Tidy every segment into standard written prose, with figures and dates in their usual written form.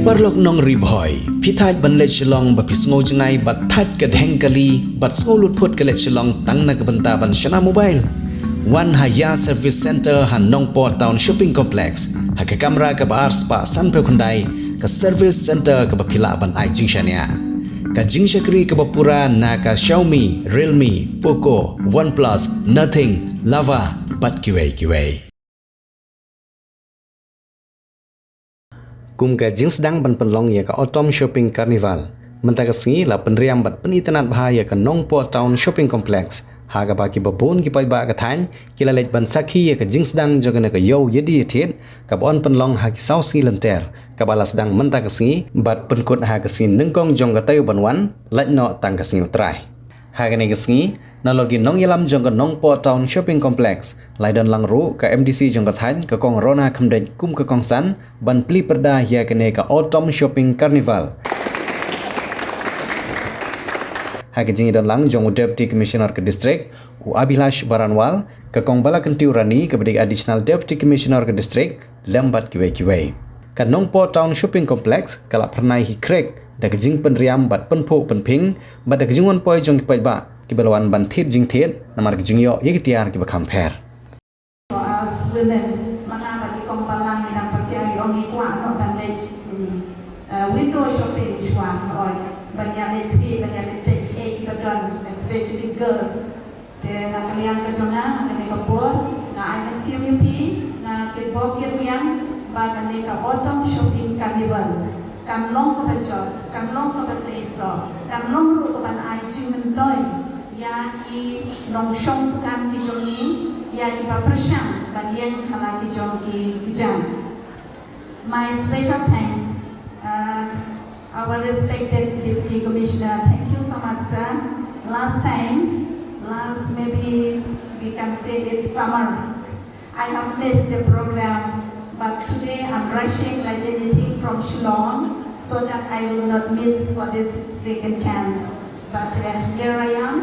Parlok nong Bhoi, Phithai ban let Shillong ba pisngo jangai bat that ka dheng kali bat sngo lut phut ka let Shillong tang na ka banta ban shana mobile. One Haya Service Center han Nongpoh Town Shopping Complex, ha ka kamera ka ba spa san pe khundai ka Service Center ka ba phila ban ai jingshania. Ka jingshakri ka ba pura na ka Xiaomi, Realme, Poco, OnePlus, Nothing, Lava, bat kiwei. Kum ka Sdang ban penlong ya ka Autumn Shopping Carnival. Mentaka sengi la penriam bat penitanat bahaya ka Nongpoh Town Shopping Complex. Haga baki babon ki pai ba ka than kila lej ban sakhi ya ka Sdang jogana ka yo yedi thet ka bon penlong ha ki sau sengi lenter ka bala Sdang mentaka sengi bat penkut ha ka sin nengkong jong ka tayu banwan laj no tang ka sengi utrai. Haga ne ka sengi na logi nong yalam jong ka Nongpoh Town Shopping Complex lai don lang ru ka MDC jong ka than ka kong rona khamdej kum ka kong san ban pli perda ya ka ne ka Autumn Shopping Carnival. Hagi jingi don lang jong Deputy Commissioner ke District u Abhilash Baranwal ka kong bala kentiu rani ke bedik Additional Deputy Commissioner ke District lambat kiwe. Ka Nongpoh Town Shopping Complex kala Phyrnai hi Khrik da jing penriam bat penpho penping bat da jingwan poi jong ki pai ba ki balwan ban thit jing thet namar ki jingyo yigtiar ki bakam pher. As women mga bagi kong balang ng pasyari o ngikwa no bandage window shopping shwan or banyalit pi banyalit pek kita don especially girls de na kalian ka jona na khubor na ay CMP na kitbo kirmian ba ka Autumn Shopping Carnival kam long ko bajot kam long ko basiso kam long ru ko ban ay jingmendoy ya ki nong shong kam ki jongi ya ki paprasham banyan hala ki jong ki jam. My special thanks our respected Deputy Commissioner. Thank you so much, sir. Last maybe we can say it's summer. I have missed the program, but today I'm rushing like anything from Shillong so that I will not miss for this second chance. But here I am.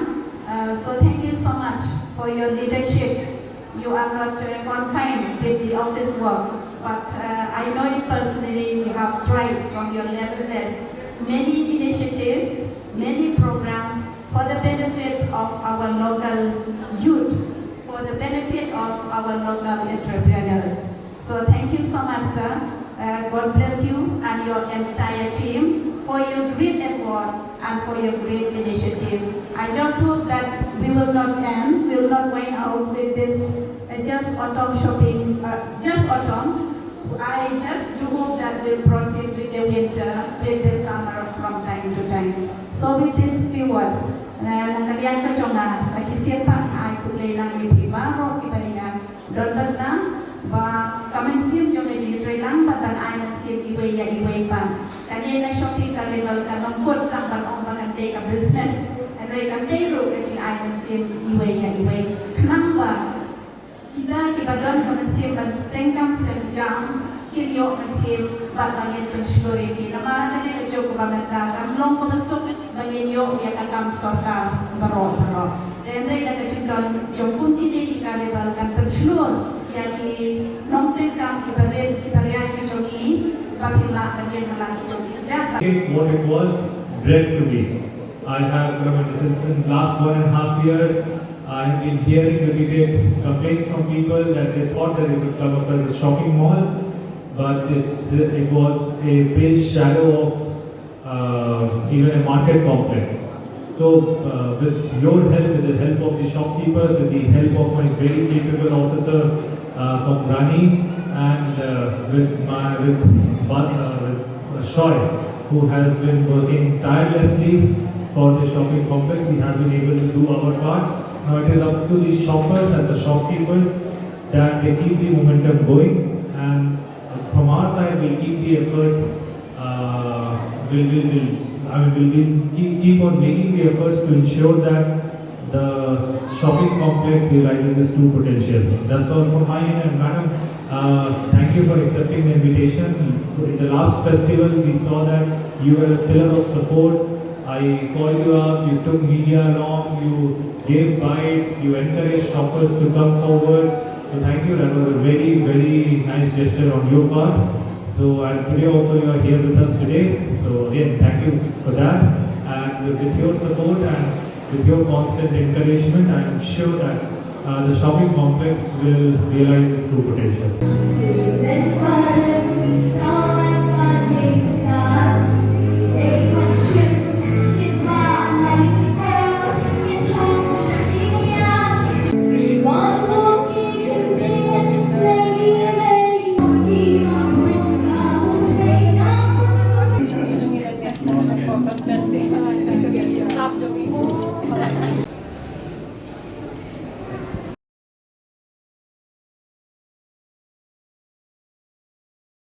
So thank you so much for your leadership. You are not confined with the office work, but I know you personally. We have tried from your level best many initiatives, many programs for the benefit of our local youth, for the benefit of our local entrepreneurs. So thank you so much, sir. God bless you and your entire team for your great efforts and for your great initiative. I just hope that we will not wind out with this just autumn shopping, just autumn. I just do hope that we'll proceed with the winter, with the summer from time to time. So with these few words, kalian ka jonga sa sisipan ay kulay lang ipibaro kibalian don banda ba kamen sim jonga jitri lang batan ay nagsim iwe pan kaniya na shopping carnival kanong kut lang ban bakan day ka business and ray kan day ro kaji ay nagsim iwe kanang ba kita kibadon kamen sim ban sengkam senjam kiryo masim ban bangin pensyuriki nama na din jog ko bamenta kam long ko masuk bangin yo ya kakam sorkar baro dan ray na kajidon jongkun ini di carnival kan pensyur ya ki nong sengkam kibarian ki jogi babila bangin halaki jogi jaga what it was dread to me. I have since the last 1.5 years I have been hearing repeated complaints from people that they thought that it would come up as a shopping mall, but it was a pale shadow of even a market complex. So with your help, with the help of the shopkeepers, with the help of my very capable officer Rani, and with Shoy, who has been working tirelessly for the shopping complex, we have been able to do our part. Now it is up to the shoppers and the shopkeepers that they keep the momentum going, and from our side we'll keep the efforts. We'll keep on making the efforts to ensure that the shopping complex realizes its true potential. That's all from my end, and madam, thank you for accepting the invitation. In the last festival, we saw that you were a pillar of support. I called you up, you took media along, you gave bites, you encouraged shoppers to come forward. So thank you, that was a very, very nice gesture on your part. So, and today also you are here with us today. So again, thank you for that. And with your support and with your constant encouragement, I am sure that the shopping complex will realize its true potential.